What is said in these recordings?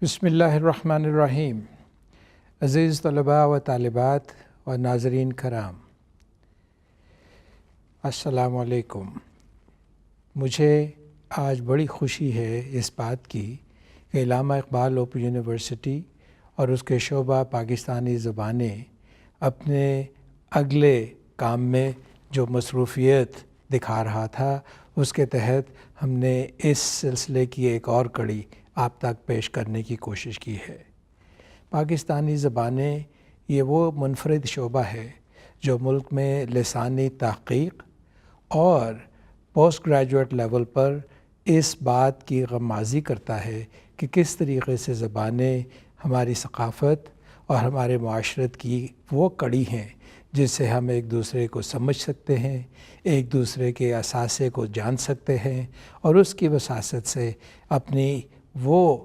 بسم اللہ الرحمن الرحیم۔ عزیز طلباء و طالبات و ناظرین کرام، السلام علیکم۔ مجھے آج بڑی خوشی ہے اس بات کی کہ علامہ اقبال اوپن یونیورسٹی اور اس کے شعبہ پاکستانی زبانیں اپنے اگلے کام میں جو مصروفیت دکھا رہا تھا اس کے تحت ہم نے اس سلسلے کی ایک اور کڑی آپ تک پیش کرنے کی کوشش کی ہے۔ پاکستانی زبانیں یہ وہ منفرد شعبہ ہے جو ملک میں لسانی تحقیق اور پوسٹ گریجویٹ لیول پر اس بات کی غمازی کرتا ہے کہ کس طریقے سے زبانیں ہماری ثقافت اور ہمارے معاشرت کی وہ کڑی ہیں جس سے ہم ایک دوسرے کو سمجھ سکتے ہیں، ایک دوسرے کے اثاثے کو جان سکتے ہیں اور اس کی وساست سے اپنی وہ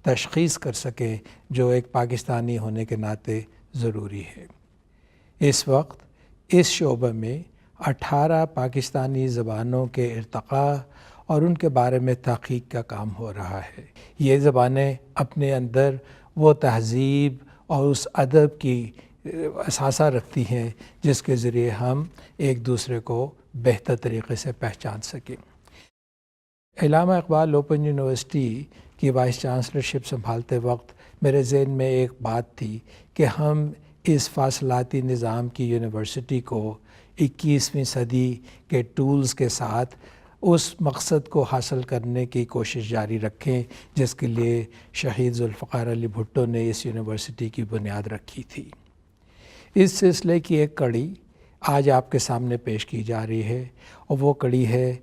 تشخیص کر سکیں جو ایک پاکستانی ہونے کے ناطے ضروری ہے۔ اس وقت اس شعبے میں 18 پاکستانی زبانوں کے ارتقاء اور ان کے بارے میں تحقیق کا کام ہو رہا ہے۔ یہ زبانیں اپنے اندر وہ تہذیب اور اس ادب کی اثاثہ رکھتی ہیں جس کے ذریعے ہم ایک دوسرے کو بہتر طریقے سے پہچان سکیں۔ علامہ اقبال اوپن یونیورسٹی کی وائس چانسلرشپ سنبھالتے وقت میرے ذہن میں ایک بات تھی کہ ہم اس فاصلاتی نظام کی یونیورسٹی کو 21ویں صدی کے ٹولز کے ساتھ اس مقصد کو حاصل کرنے کی کوشش جاری رکھیں جس کے لیے شہید ذوالفقار علی بھٹو نے اس یونیورسٹی کی بنیاد رکھی تھی۔ اس سلسلے کی ایک کڑی آج آپ کے سامنے پیش کی جا رہی ہے اور وہ کڑی ہے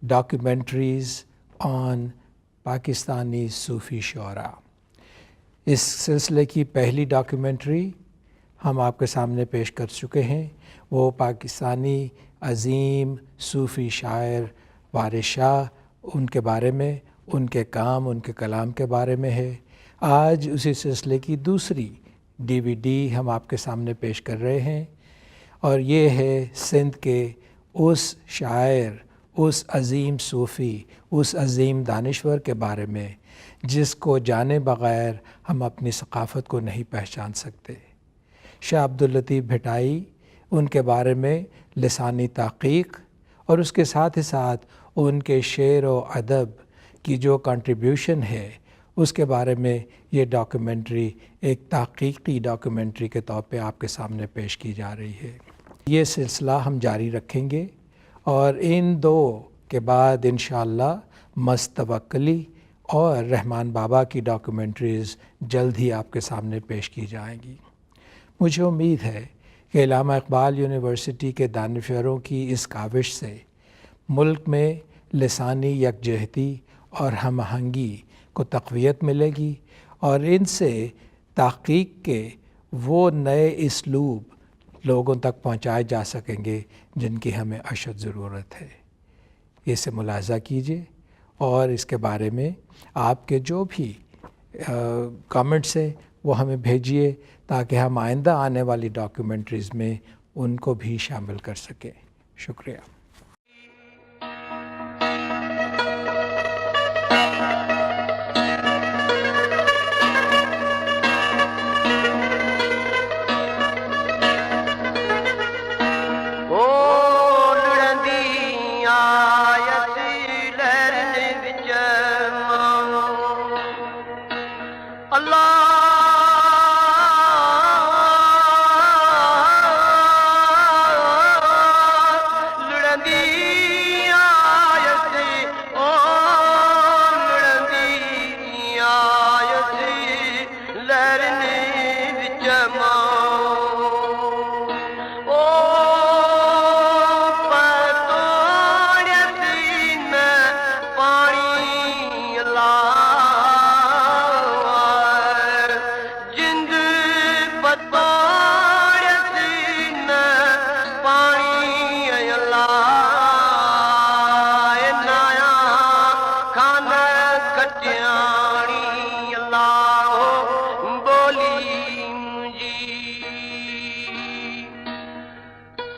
ڈاکیومنٹریز آن پاکستانی صوفی شعراء۔ اس سلسلے کی پہلی ڈاکیومنٹری ہم آپ کے سامنے پیش کر چکے ہیں، وہ پاکستانی عظیم صوفی شاعر وارث شاہ ان کے بارے میں، ان کے کام، ان کے کلام کے بارے میں ہے۔ آج اسی سلسلے کی دوسری DVD ہم آپ کے سامنے پیش کر رہے ہیں اور یہ ہے سندھ کے اس شاعر، اس عظیم صوفی، اس عظیم دانشور کے بارے میں جس کو جانے بغیر ہم اپنی ثقافت کو نہیں پہچان سکتے۔ شاہ عبداللطیف بھٹائی، ان کے بارے میں لسانی تحقیق اور اس کے ساتھ ہی ساتھ ان کے شعر و ادب کی جو کنٹریبیوشن ہے اس کے بارے میں یہ ڈاکیومنٹری ایک تحقیقی ڈاکیومنٹری کے طور پہ آپ کے سامنے پیش کی جا رہی ہے۔ یہ سلسلہ ہم جاری رکھیں گے اور ان دو کے بعد انشاءاللہ مست توکلی اور رحمان بابا کی ڈاکیومنٹریز جلد ہی آپ کے سامنے پیش کی جائیں گی۔ مجھے امید ہے کہ علامہ اقبال یونیورسٹی کے دانشوروں کی اس کاوش سے ملک میں لسانی یکجہتی اور ہم آہنگی کو تقویت ملے گی اور ان سے تحقیق کے وہ نئے اسلوب لوگوں تک پہنچائے جا سکیں گے جن کی ہمیں اشد ضرورت ہے۔ اسے ملاحظہ کیجیے اور اس کے بارے میں آپ کے جو بھی کامنٹس ہیں وہ ہمیں بھیجیے تاکہ ہم آئندہ آنے والی ڈاکیومنٹریز میں ان کو بھی شامل کر سکیں۔ شکریہ۔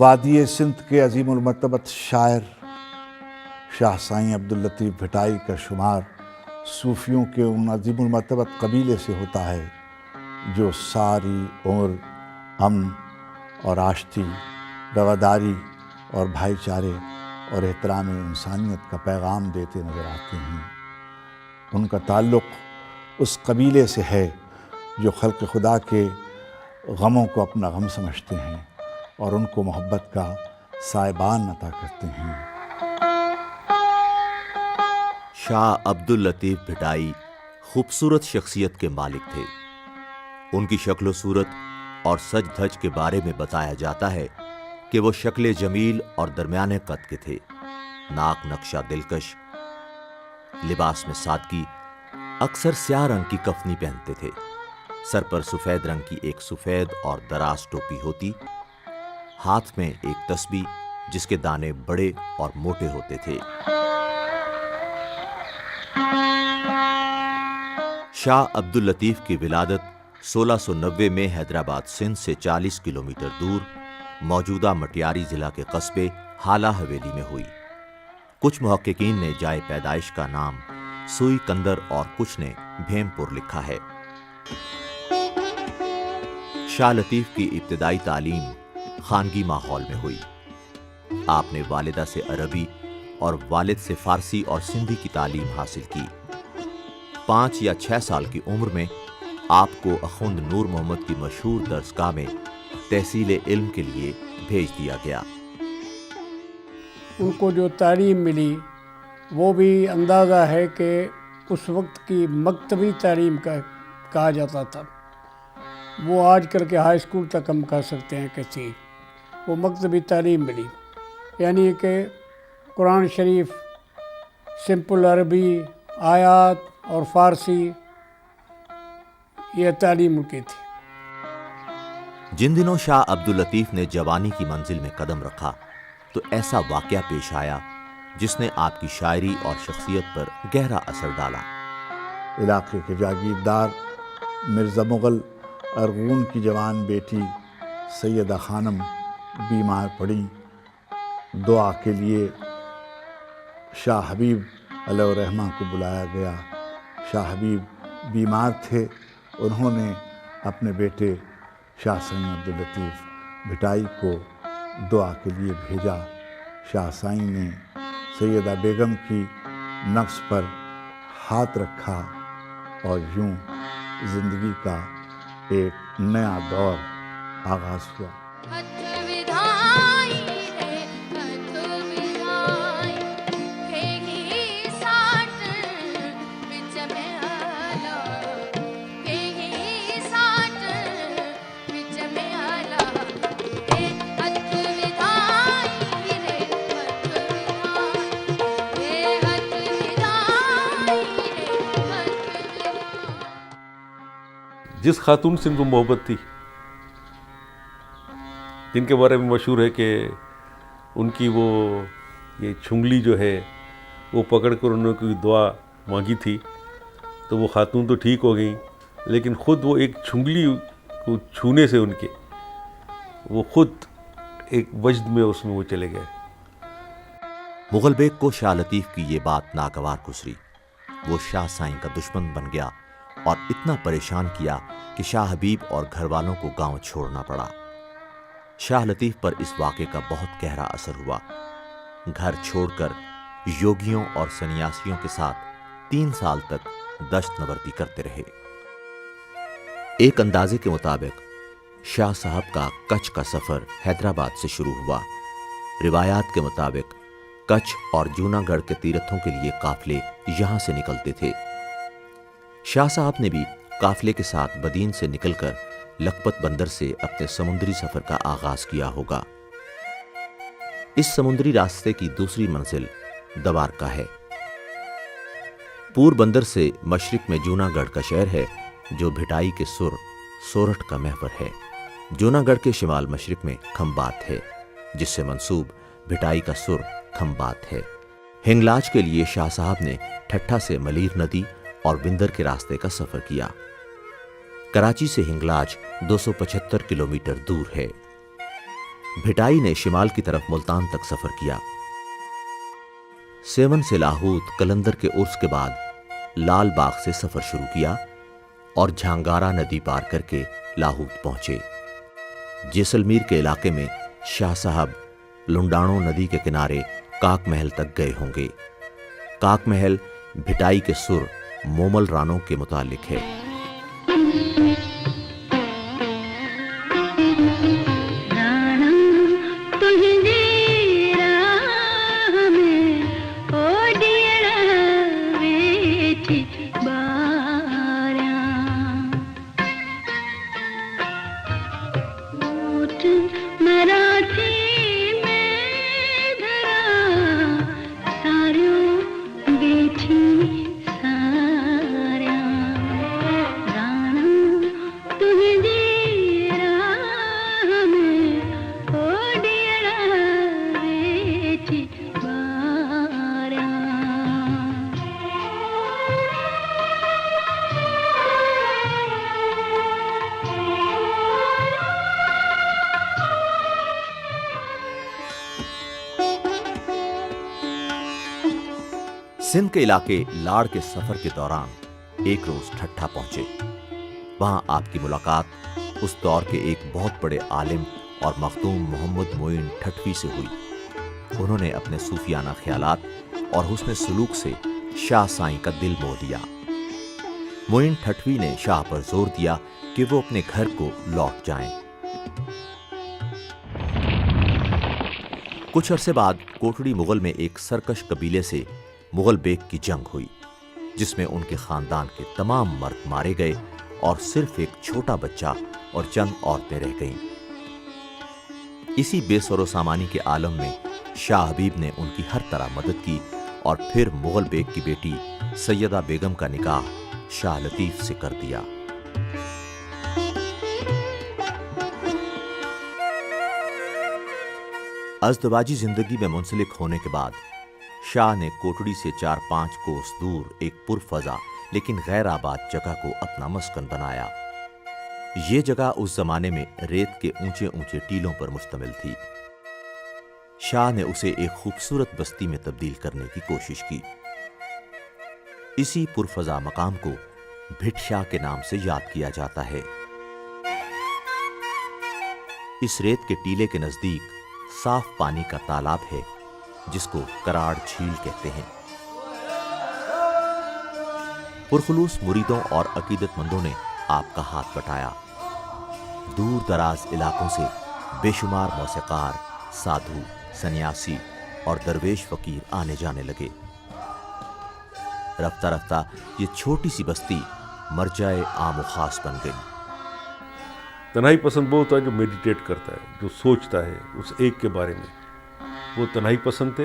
وادی سندھ کے عظیم المرتبت شاعر شاہ سائیں عبداللطیف بھٹائی کا شمار صوفیوں کے ان عظیم المرتبت قبیلے سے ہوتا ہے جو ساری عمر امن اور آشتی، رواداری اور بھائی چارے اور احترام انسانیت کا پیغام دیتے نظر آتے ہیں۔ ان کا تعلق اس قبیلے سے ہے جو خلق خدا کے غموں کو اپنا غم سمجھتے ہیں اور ان کو محبت کا سائبان عطا کرتے ہیں۔ شاہ عبداللطیف بھٹائی خوبصورت شخصیت کے مالک تھے۔ ان کی شکل و صورت اور سج دھج کے بارے میں بتایا جاتا ہے کہ وہ شکل جمیل اور درمیانے قد کے تھے، ناک نقشہ دلکش، لباس میں سادگی، اکثر سیاہ رنگ کی کفنی پہنتے تھے، سر پر سفید رنگ کی ایک سفید اور دراز ٹوپی ہوتی، ہاتھ میں ایک تسبیح جس کے دانے بڑے اور موٹے ہوتے تھے۔ شاہ عبداللطیف کی ولادت 1690 میں حیدرآباد سندھ سے 40 کلومیٹر دور موجودہ مٹیاری ضلع کے قصبے حالہ حویلی میں ہوئی۔ کچھ محققین نے جائے پیدائش کا نام سوئی کندر اور کچھ نے بھیم پور لکھا ہے۔ شاہ لطیف کی ابتدائی تعلیم خانگی ماحول میں ہوئی۔ آپ نے والدہ سے عربی اور والد سے فارسی اور سندھی کی تعلیم حاصل کی۔ 5 یا 6 سال کی عمر میں آپ کو اخوند نور محمد کی مشہور درسگاہ میں تحصیل علم کے لیے بھیج دیا گیا۔ ان کو جو تعلیم ملی وہ بھی اندازہ ہے کہ اس وقت کی مکتبی تعلیم کا کہا جاتا تھا۔ وہ آج کل کے ہائی اسکول تک ہم کہہ سکتے ہیں کہ تھی، وہ مکتبی تعلیم ملی، یعنی کہ قرآن شریف، سمپل عربی، آیات اور فارسی، یہ تعلیم ان کی تھی۔ جن دنوں شاہ عبداللطیف نے جوانی کی منزل میں قدم رکھا تو ایسا واقعہ پیش آیا جس نے آپ کی شاعری اور شخصیت پر گہرا اثر ڈالا۔ علاقے کے جاگیردار مرزا مغل ارغون کی جوان بیٹی سیدہ خانم بیمار پڑیں۔ دعا کے لیے شاہ حبیب علیہ الرحمہ کو بلایا گیا۔ شاہ حبیب بیمار تھے، انہوں نے اپنے بیٹے شاہ سائیں عبداللطیف بھٹائی کو دعا کے لیے بھیجا۔ شاہ سائیں نے سیدہ بیگم کی نفس پر ہاتھ رکھا اور یوں زندگی کا ایک نیا دور آغاز ہوا۔ جس خاتون سے ان کو محبت تھی، جن کے بارے میں مشہور ہے کہ ان کی وہ یہ چھنگلی جو ہے وہ پکڑ کر انہوں نے کوئی دعا مانگی تھی تو وہ خاتون تو ٹھیک ہو گئی، لیکن خود وہ ایک چھنگلی کو چھونے سے ان کے وہ خود ایک وجد میں اس میں وہ چلے گئے۔ مغل بیگ کو شاہ لطیف کی یہ بات ناگوار گزری۔ وہ شاہ سائیں کا دشمن بن گیا اور اتنا پریشان کیا کہ شاہ حبیب اور گھر والوں کو گاؤں چھوڑنا پڑا۔ شاہ لطیف پر اس واقعے کا بہت گہرا اثر ہوا۔ گھر چھوڑ کر یوگیوں اور سنیاسیوں کے ساتھ 3 سال تک دشت نوردی کرتے رہے۔ ایک اندازے کے مطابق شاہ صاحب کا کچھ کا سفر حیدرآباد سے شروع ہوا۔ روایات کے مطابق کچھ اور جوناگڑھ کے تیرتھوں کے لیے قافلے یہاں سے نکلتے تھے۔ شاہ صاحب نے بھی قافلے کے ساتھ بدین سے نکل کر لکھپت بندر سے اپنے سمندری سفر کا آغاز کیا ہوگا۔ اس سمندری راستے کی دوسری منزل دوارکا ہے۔ پور بندر سے مشرق میں جوناگڑھ کا شہر ہے جو بھٹائی کے سر سورٹھ کا محور ہے۔ جوناگڑھ کے شمال مشرق میں کھمبات ہے جس سے منسوب بھٹائی کا سر کھمبات ہے۔ ہنگلاج کے لیے شاہ صاحب نے ٹھٹھا سے ملیر ندی اور بندر کے راستے کا سفر کیا۔ کراچی سے ہنگلاج 275 کلومیٹر دور ہے۔ بھٹائی نے شمال کی طرف ملتان تک سفر کیا۔ سیون سے لاہوت قلندر کے عرس کے بعد لال باغ سے سفر شروع کیا اور جھانگارا ندی پار کر کے لاہوت پہنچے۔ جیسلمیر کے علاقے میں شاہ صاحب لنڈانو ندی کے کنارے کاک محل تک گئے ہوں گے۔ کاک محل بھٹائی کے سر مومل رانوں کے متعلق ہے۔ سندھ کے علاقے لاڑ کے سفر کے دوران ایک روز ٹھٹھا پہنچے۔ وہاں آپ کی ملاقات اس دور کے ایک بہت بڑے عالم اور مخدوم محمد معین ٹھٹوی سے ہوئی۔ انہوں نے اپنے صوفیانہ خیالات اور حسن سلوک سے شاہ سائیں کا دل موہ لیا۔ معین ٹھٹوی نے شاہ پر زور دیا کہ وہ اپنے گھر کو لوٹ جائیں۔ کچھ عرصے بعد کوٹڑی مغل میں ایک سرکش قبیلے سے مغل بیگ کی جنگ ہوئی، جس میں ان کے خاندان کے تمام مرد مارے گئے اور صرف ایک چھوٹا بچہ اور چند عورتیں رہ گئیں۔ اسی بے سر و سامانی کے عالم میں شاہ حبیب نے ان کی ہر طرح مدد کی اور پھر مغل بیگ کی بیٹی سیدہ بیگم کا نکاح شاہ لطیف سے کر دیا۔ ازدواجی زندگی میں منسلک ہونے کے بعد شاہ نے کوٹڑی سے 4-5 کوس دور ایک پرفضا لیکن غیر آباد جگہ کو اپنا مسکن بنایا۔ یہ جگہ اس زمانے میں ریت کے اونچے اونچے ٹیلوں پر مشتمل تھی۔ شاہ نے اسے ایک خوبصورت بستی میں تبدیل کرنے کی کوشش کی۔ اسی پرفضا مقام کو بھٹ شاہ کے نام سے یاد کیا جاتا ہے۔ اس ریت کے ٹیلے کے نزدیک صاف پانی کا تالاب ہے جس کو کراڑ جھیل کہتے ہیں۔ پرخلوص مریدوں اور عقیدت مندوں نے آپ کا ہاتھ بٹایا۔ دور دراز علاقوں سے بے شمار موسیقار، سادھو، سنیاسی اور درویش فقیر آنے جانے لگے۔ رفتہ رفتہ یہ چھوٹی سی بستی مرجع عام و خاص بن گئی۔ تنہائی پسند وہ ہوتا ہے جو میڈیٹیٹ کرتا ہے، جو سوچتا ہے اس ایک کے بارے میں۔ وہ تنہائی پسند تھے،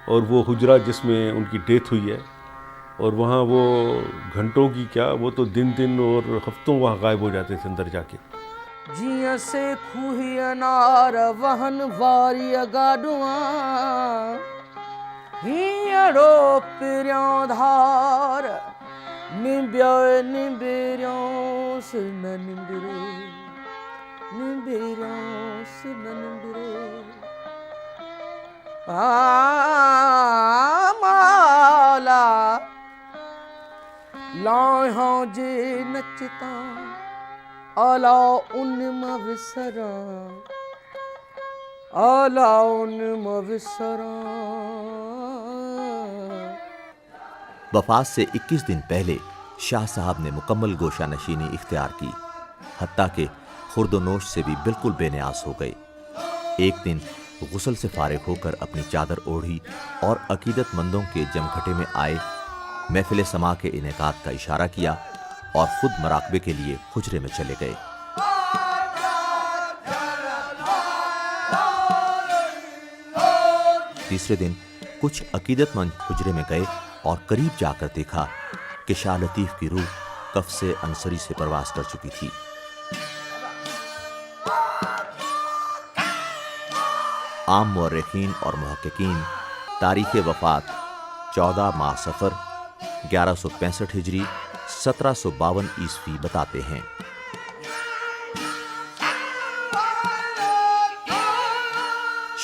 اور وہ حجرہ جس میں ان کی ڈیتھ ہوئی ہے، اور وہاں وہ گھنٹوں کی کیا، وہ تو دن اور ہفتوں وہاں غائب ہو جاتے تھے اندر جا کے۔ جیاں سے کھوہی انار وہن واری گاڈواں ہیڑو پریاں دھار نمبیاں نمبیریاں سن نمبرے نمبیریاں سن نمبرے مالا لاہاں جے نچتاں آلا ان موسراں آلا ان موسراں۔ وفات سے 21 دن پہلے شاہ صاحب نے مکمل گوشہ نشینی اختیار کی، حتیٰ کہ خورد و نوش سے بھی بالکل بے نیاز ہو گئے۔ ایک دن غسل سے فارغ ہو کر اپنی چادر اوڑھی اور عقیدت مندوں کے جمگھٹے میں آئے، محفل سماع کے انعقاد کا اشارہ کیا اور خود مراقبے کے لیے حجرے میں چلے گئے۔ تیسرے دن کچھ عقیدت مند حجرے میں گئے اور قریب جا کر دیکھا کہ شاہ لطیف کی روح قفس انصری سے پرواز کر چکی تھی۔ عام مورخین اور محققین تاریخ وفات 14 ماہ صفر 1165 ہجری 1752 عیسوی بتاتے ہیں۔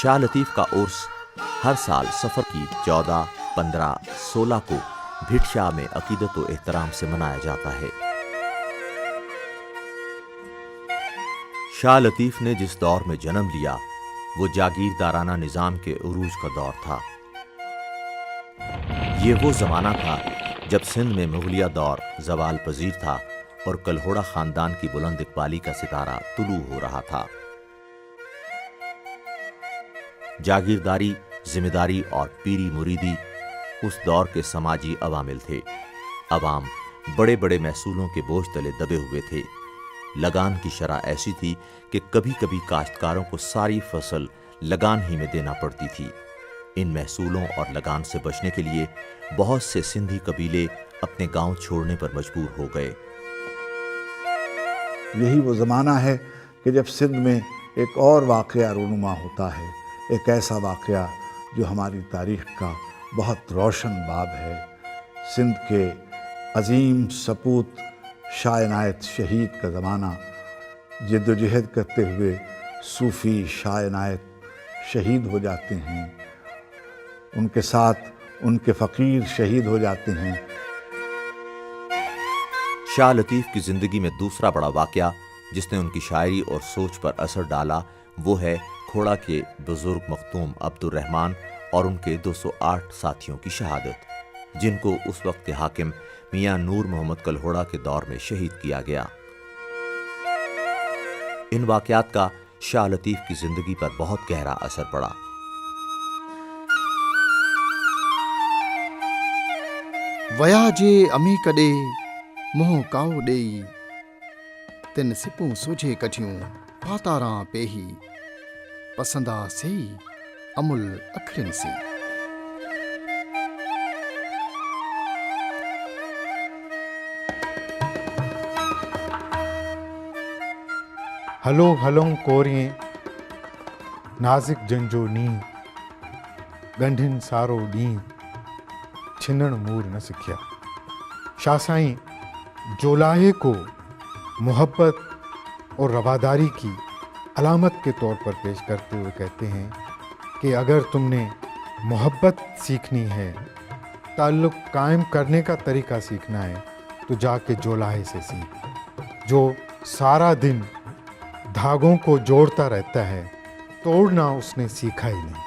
شاہ لطیف کا عرس ہر سال صفر کی 14, 15, 16 کو بھٹ شاہ میں عقیدت و احترام سے منایا جاتا ہے۔ شاہ لطیف نے جس دور میں جنم لیا وہ جاگیردارانہ نظام کے عروج کا دور تھا۔ یہ وہ زمانہ تھا جب سندھ میں مغلیہ دور زوال پذیر تھا اور کلہوڑا خاندان کی بلند اقبالی کا ستارہ طلوع ہو رہا تھا۔ جاگیرداری، ذمہ داری اور پیری مریدی اس دور کے سماجی عوامل تھے۔ عوام بڑے بڑے محصولوں کے بوجھ تلے دبے ہوئے تھے۔ لگان کی شرح ایسی تھی کہ کبھی کبھی کاشتکاروں کو ساری فصل لگان ہی میں دینا پڑتی تھی۔ ان محصولوں اور لگان سے بچنے کے لیے بہت سے سندھی قبیلے اپنے گاؤں چھوڑنے پر مجبور ہو گئے۔ یہی وہ زمانہ ہے کہ جب سندھ میں ایک اور واقعہ رونما ہوتا ہے، ایک ایسا واقعہ جو ہماری تاریخ کا بہت روشن باب ہے۔ سندھ کے عظیم سپوت شاہ عنایت شہید کا زمانہ، جد و جہد کرتے ہوئے صوفی شاہ عنایت شہید ہو جاتے ہیں، ان کے ساتھ ان کے فقیر شہید ہو جاتے ہیں۔ شاہ لطیف کی زندگی میں دوسرا بڑا واقعہ جس نے ان کی شاعری اور سوچ پر اثر ڈالا وہ ہے کھوڑا کے بزرگ مختوم عبد الرحمن اور ان کے 208 ساتھیوں کی شہادت، جن کو اس وقت کے حاکم میاں نور محمد کلہوڑا کے دور میں شہید کیا گیا۔ ان واقعات کا شاہ لطیف کی زندگی پر بہت گہرا اثر پڑا۔ ویا جے امی کڈے منہ کاؤ ڈئی، تن سپوں سوجھے کٹھیوں پاتاراں پیہی، پسندہ سئی امل اکھرن سی۔ ہلو ہلوں کوریں نازک جنجو نیں، گنڈھن سارو ڈیں چھنن مور نہ سکھیا۔ شاہ سائیں جولاہے کو محبت اور رواداری کی علامت کے طور پر پیش کرتے ہوئے کہتے ہیں کہ اگر تم نے محبت سیکھنی ہے، تعلق قائم کرنے کا طریقہ سیکھنا ہے تو جا کے جولاہے سے سیکھ، جو سارا دن دھاگوں کو جوڑتا رہتا ہے، توڑنا اس نے سیکھا ہی نہیں۔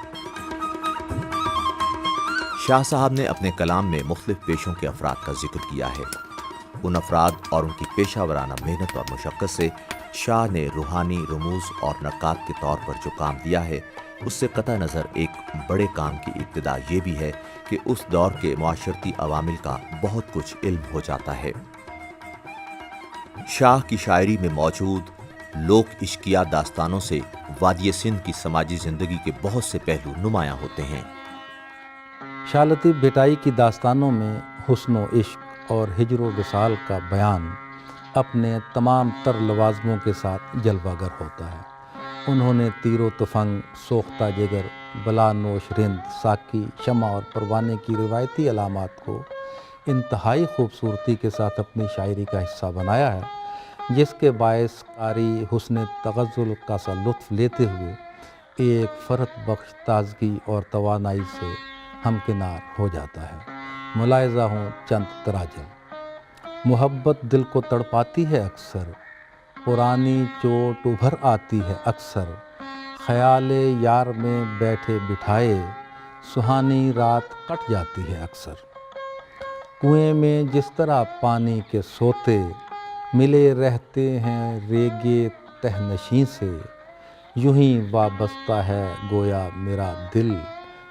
شاہ صاحب نے اپنے کلام میں مختلف پیشوں کے افراد کا ذکر کیا ہے۔ ان افراد اور ان کی پیشہ ورانہ محنت اور مشقت سے شاہ نے روحانی رموز اور نکات کے طور پر جو کام دیا ہے، اس سے قطع نظر ایک بڑے کام کی ابتدا یہ بھی ہے کہ اس دور کے معاشرتی عوامل کا بہت کچھ علم ہو جاتا ہے۔ شاہ کی شاعری میں موجود لوک عشقیہ داستانوں سے وادی سندھ کی سماجی زندگی کے بہت سے پہلو نمایاں ہوتے ہیں۔ شاہ لطیف بھٹائی کی داستانوں میں حسن و عشق اور ہجر و وصال کا بیان اپنے تمام تر لوازموں کے ساتھ جلوہ گر ہوتا ہے۔ انہوں نے تیر و تفنگ، سوختہ جگر، بلا نوش رند، ساکی، شمع اور پروانے کی روایتی علامات کو انتہائی خوبصورتی کے ساتھ اپنی شاعری کا حصہ بنایا ہے، جس کے باعث قاری حسن تغزل کا سا لطف لیتے ہوئے ایک فرحت بخش تازگی اور توانائی سے ہمکنار ہو جاتا ہے۔ ملاحظہ ہوں چند تراجم۔ محبت دل کو تڑپاتی ہے اکثر، پرانی چوٹ ابھر آتی ہے اکثر، خیال یار میں بیٹھے بٹھائے سہانی رات کٹ جاتی ہے اکثر۔ کنویں میں جس طرح پانی کے سوتے ملے رہتے ہیں ریگے تہ نشیں سے، یوں ہی وابستہ ہے گویا میرا دل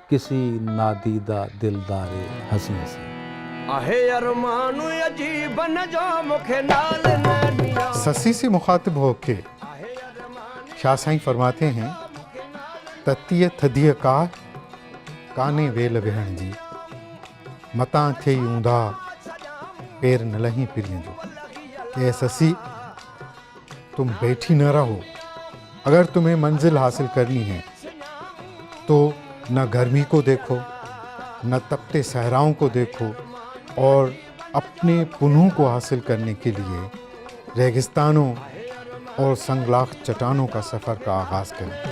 کسی نادیدہ دلدار حسین سے۔ سسی سے مخاطب ہو کے شاہ سائیں فرماتے ہیں، تتیہ تھدیہ کا کانے ویل بہن جی، متاں تھے اوندا پیر نہ لہیں پھریں جو۔ کہ اے سسی، تم بیٹھی نہ رہو، اگر تمہیں منزل حاصل کرنی ہے تو نہ گرمی کو دیکھو، نہ تپتے صحراؤں کو دیکھو، اور اپنے پنوں کو حاصل کرنے کے لیے ریگستانوں اور سنگلاخ چٹانوں کا سفر کا آغاز کریں۔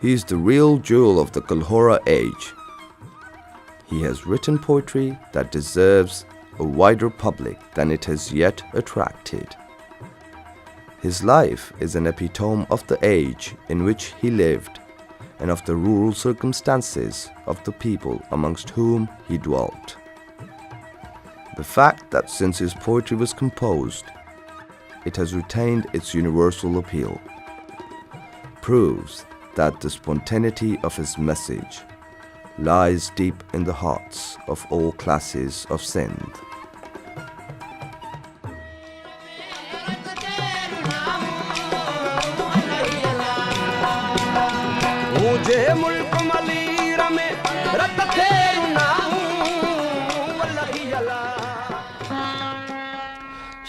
He is the real jewel of the Kalhora age. He has written poetry that deserves a wider public than it has yet attracted. His life is an epitome of the age in which he lived and of the rural circumstances of the people amongst whom he dwelt. The fact that since his poetry was composed, it has retained its universal appeal proves that the spontaneity of his message lies deep in the hearts of all classes of Sindh.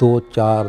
2-4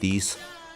30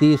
30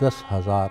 10,000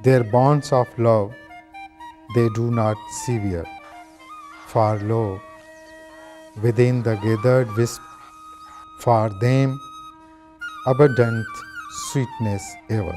Their bonds of love they do not sever. For lo, within the gathered wisp, for them abundant sweetness ever.